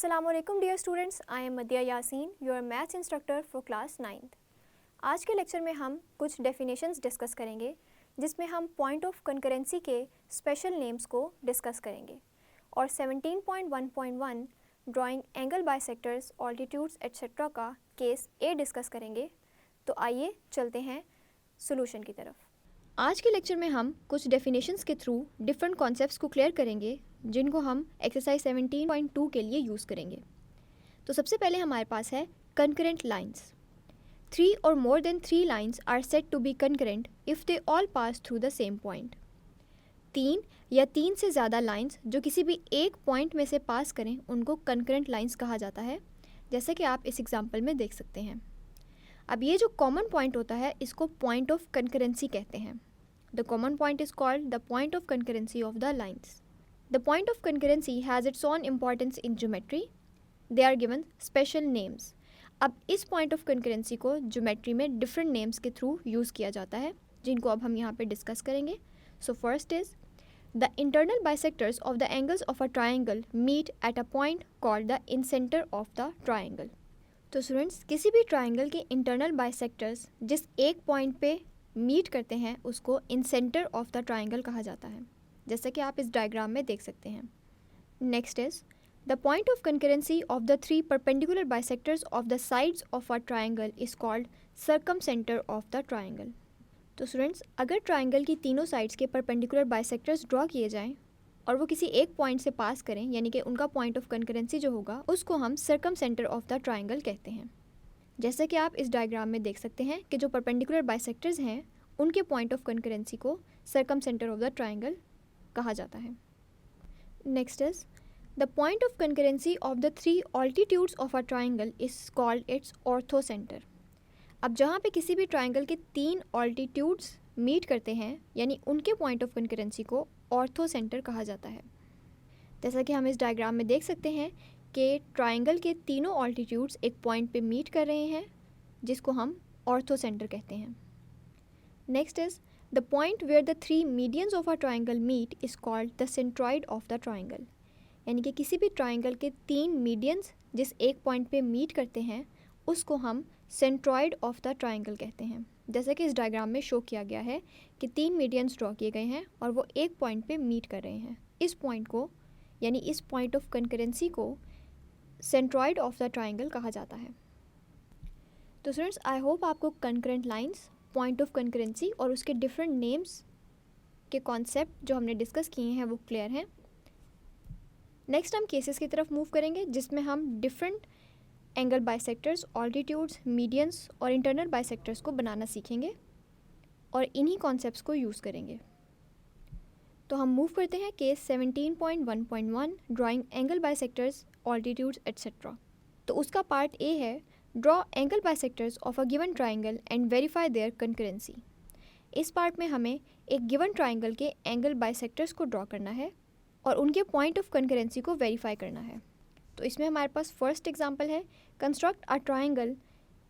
Assalamualaikum dear students, I am Madhya Yasin, your maths instructor for class 9th। आज के lecture में हम कुछ डेफिनेशंस डिस्कस करेंगे जिसमें हम पॉइंट ऑफ कंकरेंसी के स्पेशल नेम्स को डिस्कस करेंगे और 17.1.1 drawing angle bisectors, altitudes etcetera का केस ए डिस्कस करेंगे। तो आइए चलते हैं सोल्यूशन की तरफ। आज के लेक्चर में हम कुछ डेफिनेशंस के थ्रू डिफरेंट कॉन्सेप्ट्स को क्लियर करेंगे जिनको हम एक्सरसाइज 17.2 के लिए यूज़ करेंगे। तो सबसे पहले हमारे पास है concurrent lines. 3 or more than 3 lines are said to be concurrent if they all pass through the same point। 3 या 3 से ज़्यादा लाइंस जो किसी भी एक पॉइंट में से पास करें उनको कंकरेंट लाइंस कहा जाता है, जैसे कि आप इस एग्जाम्पल में देख सकते हैं। अब ये जो कॉमन पॉइंट होता है इसको पॉइंट ऑफ कंकरेंसी कहते हैं। The common point is called the point of concurrency of the lines. The point of concurrency has its own importance in geometry. They are given special names. अब इस point of concurrency को geometry में different names के through use किया जाता है, जिनको अब हम यहाँ पे डिस्कस करेंगे। So first is the internal bisectors of the angles of a triangle meet at a point called the incentre of the triangle. तो स्टूडेंट्स, किसी भी ट्राइंगल के इंटरनल बाइसेक्टर्स जिस एक पॉइंट पे मीट करते हैं उसको इंसेंटर ऑफ द ट्राइंगल कहा जाता है, जैसा कि आप इस डायग्राम में देख सकते हैं। Next is the point of concurrency of the 3 perpendicular bisectors of the sides of a triangle is called circumcentre of the triangle. तो स्टूडेंट्स, अगर ट्राइंगल की तीनों साइड्स के परपेंडिकुलर बाइसेक्टर्स ड्रॉ किए जाएं और वो किसी एक पॉइंट से पास करें, यानी कि उनका पॉइंट ऑफ कंकरेंसी जो होगा उसको हम सर्कमसेंटर ऑफ द ट्राइंगल कहते हैं। जैसे कि आप इस डायग्राम में देख सकते हैं कि जो परपेंडिकुलर बाइसेक्टर्स हैं उनके पॉइंट ऑफ कंकरेंसी को सर्कमसेंटर ऑफ द ट्राइंगल कहा जाता है। Next is the point of concurrency of the 3 altitudes of a triangle is called its orthocentre. अब जहाँ पे किसी भी ट्राइंगल के 3 ऑल्टीट्यूड्स मीट करते हैं, यानी उनके पॉइंट ऑफ कंकरेंसी को ऑर्थोसेंटर कहा जाता है। जैसा कि हम इस डायग्राम में देख सकते हैं कि ट्राइंगल के तीनों ऑल्टीट्यूड्स एक पॉइंट पे मीट कर रहे हैं, जिसको हम ऑर्थोसेंटर कहते हैं। Next is the point where the 3 medians of a triangle meet is called the centroid of the triangle. यानी कि किसी भी ट्राइंगल के 3 मीडियंस जिस एक पॉइंट पे मीट करते हैं उसको हम सेंट्रॉइड ऑफ द ट्राइंगल कहते हैं। जैसे कि इस डायग्राम में शो किया गया है कि 3 मीडियंस ड्रॉ किए गए हैं और वो एक पॉइंट पे मीट कर रहे हैं। इस पॉइंट को, यानी इस पॉइंट ऑफ कंकरेंसी को सेंट्रॉइड ऑफ द ट्राइंगल कहा जाता है। तो स्टूडेंट्स, आई होप आपको concurrent lines, point of concurrency और उसके डिफरेंट नेम्स के कॉन्सेप्ट जो हमने डिस्कस किए हैं वो क्लियर हैं। नेक्स्ट हम केसेस की तरफ मूव करेंगे जिसमें हम different angle bisectors, altitudes, medians और इंटरनल बाइसेक्टर्स को बनाना सीखेंगे और इन्हीं कॉन्सेप्ट्स को यूज़ करेंगे। तो हम मूव करते हैं case 17.1.1 drawing angle bisectors, altitudes etcetera. तो उसका पार्ट ए है draw angle bisectors of a given triangle and verify their concurrency. इस पार्ट में हमें एक गिवन ट्राइंगल के एंगल बाइसेक्टर्स को ड्रॉ करना है और उनके पॉइंट ऑफ कंकरेंसी को वेरीफाई करना है। तो इसमें हमारे पास फर्स्ट एग्जांपल है construct a triangle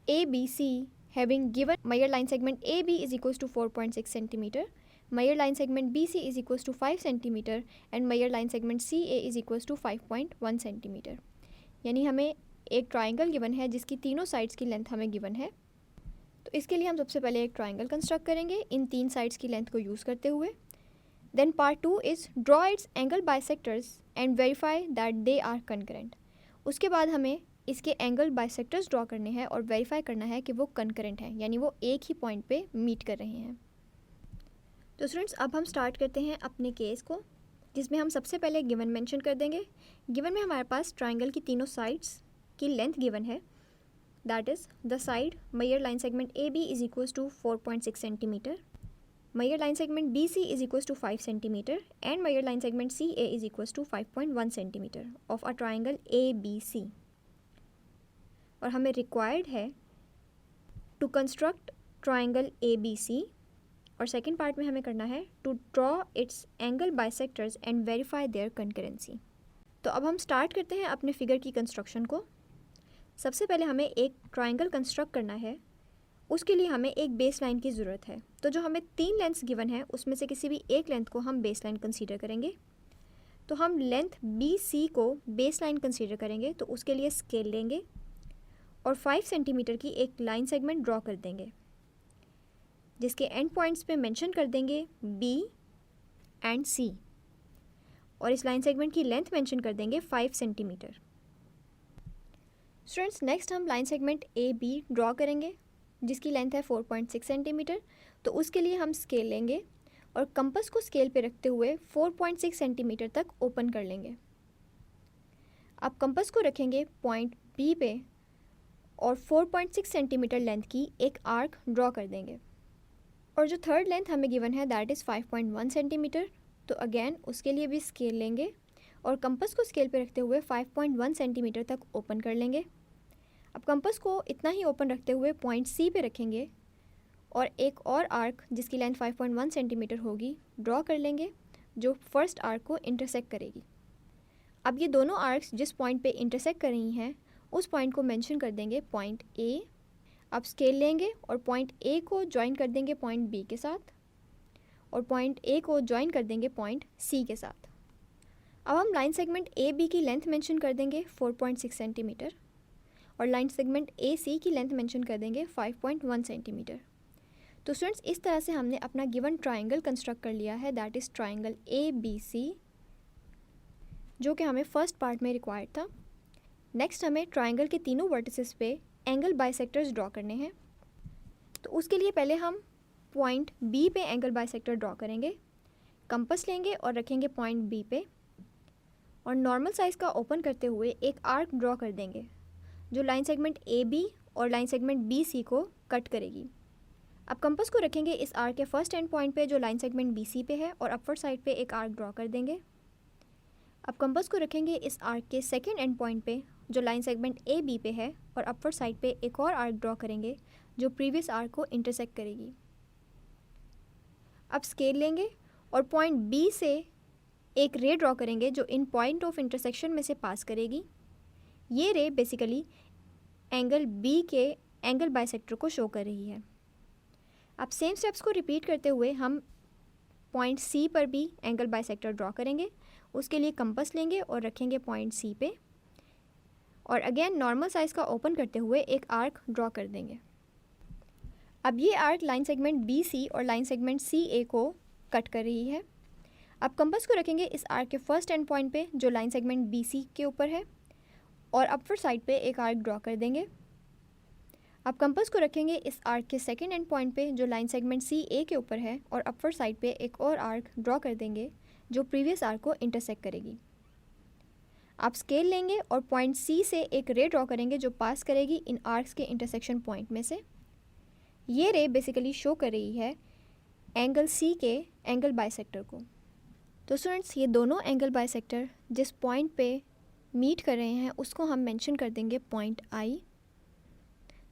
a b c having given measure line segment a b is equals to 4.6 centimetre, measure line segment b c is equals to 5 centimetre and measure line segment c a is equals to 5.1 centimetre. यानी हमें एक triangle given है जिसकी तीनों sides की length हमें given है। तो इसके लिए हम सबसे पहले एक ट्राइंगल कंस्ट्रक्ट करेंगे इन 3 साइड्स की लेंथ को यूज़ करते हुए। Then part 2 is draw its angle bisectors and verify that they are concurrent. उसके बाद हमें इसके एंगल बाइसेक्टर्स ड्रॉ करने हैं और वेरीफाई करना है कि वो कंकरेंट हैं, यानी वो एक ही पॉइंट पे मीट कर रहे हैं। तो स्टूडेंट्स, अब हम स्टार्ट करते हैं अपने केस को, जिसमें हम सबसे पहले गिवन मेंशन कर देंगे। गिवन में हमारे पास ट्राइंगल की तीनों साइड्स की लेंथ गिवन है, that is the side measure line segment a b is equals to 4.6 centimetre, measure line segment b c is equals to 5 centimetre and measure line segment c a is equals to 5.1 centimetre of a triangle a b c. और हमें required है to construct triangle a b c, और second part में हमें करना है to draw its angle bisectors and verify their concurrency. तो अब हम स्टार्ट करते हैं अपने फिगर की कंस्ट्रक्शन को। सबसे पहले हमें एक ट्राइंगल कंस्ट्रक्ट करना है, उसके लिए हमें एक बेस लाइन की ज़रूरत है। तो जो हमें 3 लेंथ्स गिवन है उसमें से किसी भी एक लेंथ को हम बेस लाइन कंसीडर करेंगे। तो हम लेंथ BC को बेस लाइन कंसीडर करेंगे, तो उसके लिए स्केल लेंगे और 5 सेंटीमीटर की एक लाइन सेगमेंट ड्रॉ कर देंगे, जिसके एंड पॉइंट्स पे मेंशन कर देंगे B एंड C, और इस लाइन सेगमेंट की लेंथ मेंशन कर देंगे 5 सेंटीमीटर। स्टूडेंट्स, नेक्स्ट हम लाइन सेगमेंट AB ड्रॉ करेंगे, जिसकी लेंथ है 4.6 सेंटीमीटर। तो उसके लिए हम स्केल लेंगे और कंपास को स्केल पे रखते हुए 4.6 सेंटीमीटर तक ओपन कर लेंगे। अब कंपास को रखेंगे पॉइंट B पे और 4.6 सेंटीमीटर लेंथ की एक आर्क ड्रॉ कर देंगे, और जो थर्ड लेंथ हमें गिवन है दैट इज़ 5.1 सेंटीमीटर। तो अगेन उसके लिए भी स्केल लेंगे और कंपास को स्केल पे रखते हुए 5.1 सेंटीमीटर तक ओपन कर लेंगे। अब कंपास को इतना ही ओपन रखते हुए पॉइंट C पे रखेंगे और एक और आर्क जिसकी लेंथ 5.1 सेंटीमीटर होगी ड्रॉ कर लेंगे, जो फर्स्ट आर्क को इंटरसेक्ट करेगी। अब ये दोनों आर्क्स जिस पॉइंट पे इंटरसेक्ट कर रही हैं उस पॉइंट को मेंशन कर देंगे पॉइंट A। अब स्केल लेंगे और पॉइंट A को ज्वाइन कर देंगे पॉइंट B के साथ, और पॉइंट A को ज्वाइन कर देंगे पॉइंट C के साथ। अब हम लाइन सेगमेंट AB की लेंथ मेंशन कर देंगे 4.6 सेंटीमीटर, और लाइन सेगमेंट AC की लेंथ मेंशन कर देंगे 5.1 सेंटीमीटर। तो स्टूडेंट्स, इस तरह से हमने अपना गिवन ट्राइंगल कंस्ट्रक्ट कर लिया है, दैट इज़ ट्राइंगल ABC, जो कि हमें फर्स्ट पार्ट में रिक्वायर्ड था। नेक्स्ट हमें ट्राइंगल के तीनों वर्टिसेस पे एंगल बाइसेक्टर्स ड्रॉ करने हैं। तो उसके लिए पहले हम पॉइंट B पे एंगल बाइसेक्टर ड्रॉ करेंगे। कंपास लेंगे और रखेंगे पॉइंट B पे, और नॉर्मल साइज़ का ओपन करते हुए एक आर्क ड्रॉ कर देंगे, जो लाइन सेगमेंट AB और लाइन सेगमेंट BC को कट करेगी। अब कंपास को रखेंगे इस आर्क के फर्स्ट एंड पॉइंट पे जो लाइन सेगमेंट BC पे है, और अपवर्ड साइड पे एक आर्क ड्रॉ कर देंगे। अब कंपास को रखेंगे इस आर्क के सेकेंड एंड पॉइंट पे जो लाइन सेगमेंट AB पे है, और अपवर्ड साइड पे एक और आर्क ड्रॉ करेंगे जो प्रीवियस आर्क को इंटरसेक्ट करेगी। अब स्केल लेंगे और पॉइंट B से एक रे ड्रॉ करेंगे जो इन पॉइंट ऑफ इंटरसेक्शन में से पास करेगी। ये रे बेसिकली एंगल B के एंगल बाइसेक्टर को शो कर रही है। अब सेम स्टेप्स को रिपीट करते हुए हम पॉइंट C पर भी एंगल बाइसेक्टर ड्रॉ करेंगे। उसके लिए कंपास लेंगे और रखेंगे पॉइंट C पे, और अगेन नॉर्मल साइज़ का ओपन करते हुए एक आर्क ड्रॉ कर देंगे। अब ये आर्क लाइन सेगमेंट BC और लाइन सेगमेंट CA को कट कर रही है। अब कंपास को रखेंगे इस आर्क के फर्स्ट एंड पॉइंट पे जो लाइन सेगमेंट BC के ऊपर है, और अपवर्ड साइड पे एक आर्क ड्रॉ कर देंगे। अब कंपास को रखेंगे इस आर्क के सेकेंड एंड पॉइंट पे जो लाइन सेगमेंट CA के ऊपर है, और अपवर्ड साइड पे एक और आर्क ड्रॉ कर देंगे जो प्रीवियस आर्क को इंटरसेक्ट करेगी। आप स्केल लेंगे और पॉइंट C से एक रे ड्रॉ करेंगे जो पास करेगी इन आर्क्स के इंटरसेक्शन पॉइंट में से। ये रे बेसिकली शो कर रही है एंगल C के एंगल बाइसेक्टर को। तो स्टूडेंट्स, ये दोनों एंगल बाइसेक्टर जिस पॉइंट पे मीट कर रहे हैं उसको हम मेंशन कर देंगे पॉइंट I,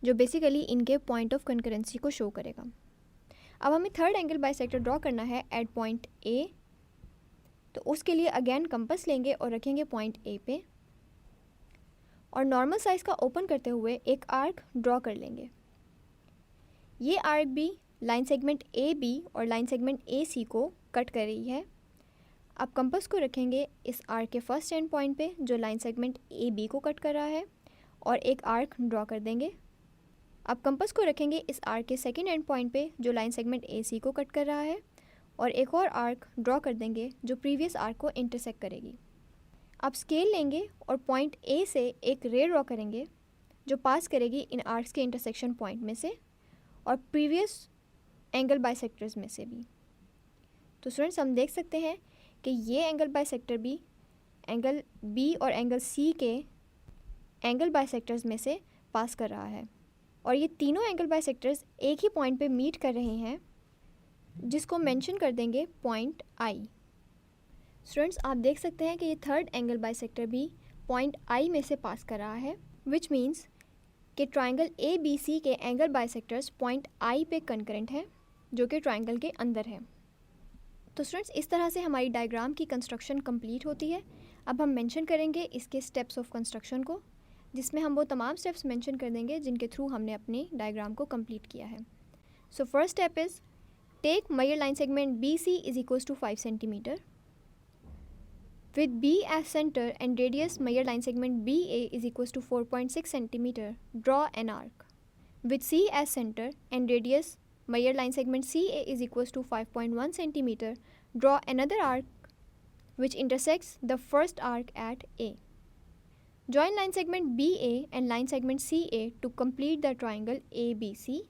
जो बेसिकली इनके पॉइंट ऑफ कंकरेंसी को शो करेगा। अब हमें थर्ड एंगल बाइसेक्टर ड्रॉ करना है एट पॉइंट A। तो उसके लिए अगेन कंपास लेंगे और रखेंगे पॉइंट A पे, और नॉर्मल साइज़ का ओपन करते हुए एक आर्क ड्रॉ कर लेंगे। ये आर्क भी लाइन सेगमेंट AB और लाइन सेगमेंट AC को कट कर रही है। अब कंपास को रखेंगे इस आर्क के फर्स्ट एंड पॉइंट पे जो लाइन सेगमेंट AB को कट कर रहा है, और एक आर्क ड्रॉ कर देंगे। अब कंपास को रखेंगे इस आर्क के सेकेंड एंड पॉइंट पे जो लाइन सेगमेंट AC को कट कर रहा है, और एक और आर्क ड्रॉ कर देंगे जो प्रीवियस आर्क को इंटरसेक्ट करेगी। अब स्केल लेंगे और पॉइंट A से एक रे ड्रॉ करेंगे जो पास करेगी इन आर्क्स के इंटरसेक्शन पॉइंट में से और प्रीवियस एंगल बाइसेक्टर्स में से भी। तो स्टूडेंट्स, हम देख सकते हैं कि ये एंगल बाइसेक्टर भी एंगल B और एंगल C के एंगल बाइसेक्टर्स में से पास कर रहा है, और ये तीनों एंगल बाइसेक्टर्स एक ही पॉइंट पे मीट कर रहे हैं जिसको मेंशन कर देंगे पॉइंट I। स्टूडेंट्स, आप देख सकते हैं कि ये थर्ड एंगल बाइसेक्टर भी पॉइंट I में से पास कर रहा है, विच मीन्स कि ट्राइंगल ABC के एंगल बाइसेक्टर्स पॉइंट I पे कंकरेंट हैं, जो कि ट्राइंगल के अंदर है। तो स्टूडेंट्स, इस तरह से हमारी डायग्राम की कंस्ट्रक्शन कंप्लीट होती है। अब हम मेंशन करेंगे इसके स्टेप्स ऑफ कंस्ट्रक्शन को, जिसमें हम वो तमाम स्टेप्स मेंशन कर देंगे जिनके थ्रू हमने अपनी डायग्राम को कंप्लीट किया है। So first step is take measure line segment BC is equals to 5 centimetre. With B as center and radius measure line segment BA is equals to 4.6 cm, draw an arc. With C as center and radius measure line segment CA is equals to 5.1 cm, draw another arc which intersects the first arc at A. Join line segment BA and line segment CA to complete the triangle ABC.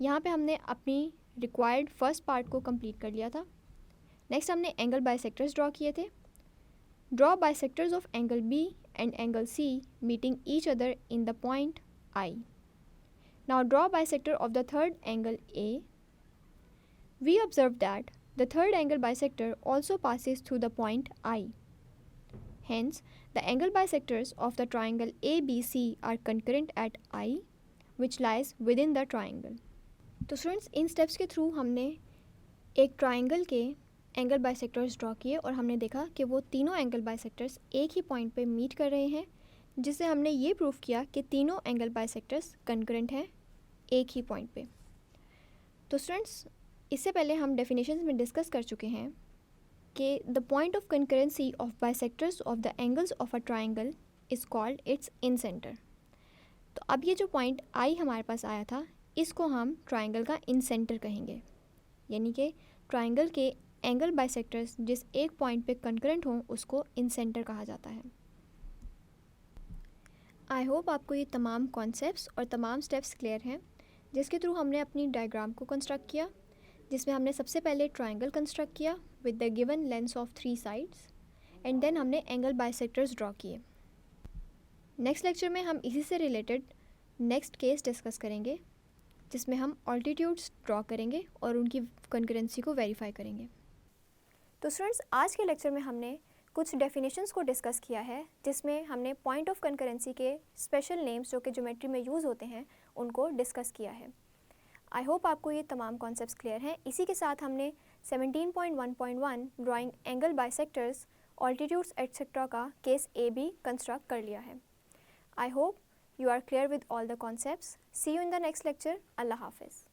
यहाँ पे हमने अपनी required first part को complete कर लिया था. Next हमने angle bisectors draw किए थे. Draw bisectors of angle B and angle C meeting each other in the point I. Now draw bisector of the third angle A. We observe that the third angle bisector also passes through the point I. Hence, the angle bisectors of the triangle ABC are concurrent at I, which lies within the triangle. तो students, इन steps के through हमने एक triangle के angle bisectors draw किए और हमने देखा कि वो तीनों एंगल बाइसेक्टर्स एक ही पॉइंट पे मीट कर रहे हैं, जिससे हमने ये प्रूव किया कि तीनों एंगल बाइसेक्टर्स कंकरेंट हैं एक ही पॉइंट पे. तो स्टूडेंट्स, इससे पहले हम डेफिनेशंस में डिस्कस कर चुके हैं कि the point of concurrency of bisectors of the angles of a triangle is called it's in centre. तो अब ये जो पॉइंट आई हमारे पास आया था, इसको हम ट्राइंगल का इन सेंटर कहेंगे, यानी कि ट्राइंगल के एंगल बाइसेक्टर्स जिस एक पॉइंट पे कंकरेंट हों उसको इन सेंटर कहा जाता है. आई होप आपको ये तमाम कॉन्सेप्ट्स और तमाम स्टेप्स क्लियर हैं, जिसके थ्रू हमने अपनी डायग्राम को कंस्ट्रक्ट किया, जिसमें हमने सबसे पहले ट्राइंगल कंस्ट्रक्ट किया with the given lengths of 3 sides and then हमने एंगल बाइसेक्टर्स ड्रॉ किए. नेक्स्ट लेक्चर में हम इसी से रिलेटेड नेक्स्ट केस डिस्कस करेंगे, जिसमें हम ऑल्टीट्यूड्स ड्रॉ करेंगे और उनकी कंकरेंसी को वेरीफाई करेंगे. तो स्टूडेंट्स, आज के लेक्चर में हमने कुछ डेफिनेशंस को डिस्कस किया है, जिसमें हमने पॉइंट ऑफ कंकरेंसी के स्पेशल नेम्स जो कि ज्योमेट्री में यूज़ होते हैं उनको डिस्कस किया है. आई होप आपको ये तमाम कॉन्सेप्ट्स क्लियर हैं. इसी के साथ हमने 17.1.1 drawing angle bisectors, altitudes etcetera का केस ए भी कंस्ट्रक्ट कर लिया है. I hope you are clear with all the concepts. See you in the next lecture. Allah Hafiz.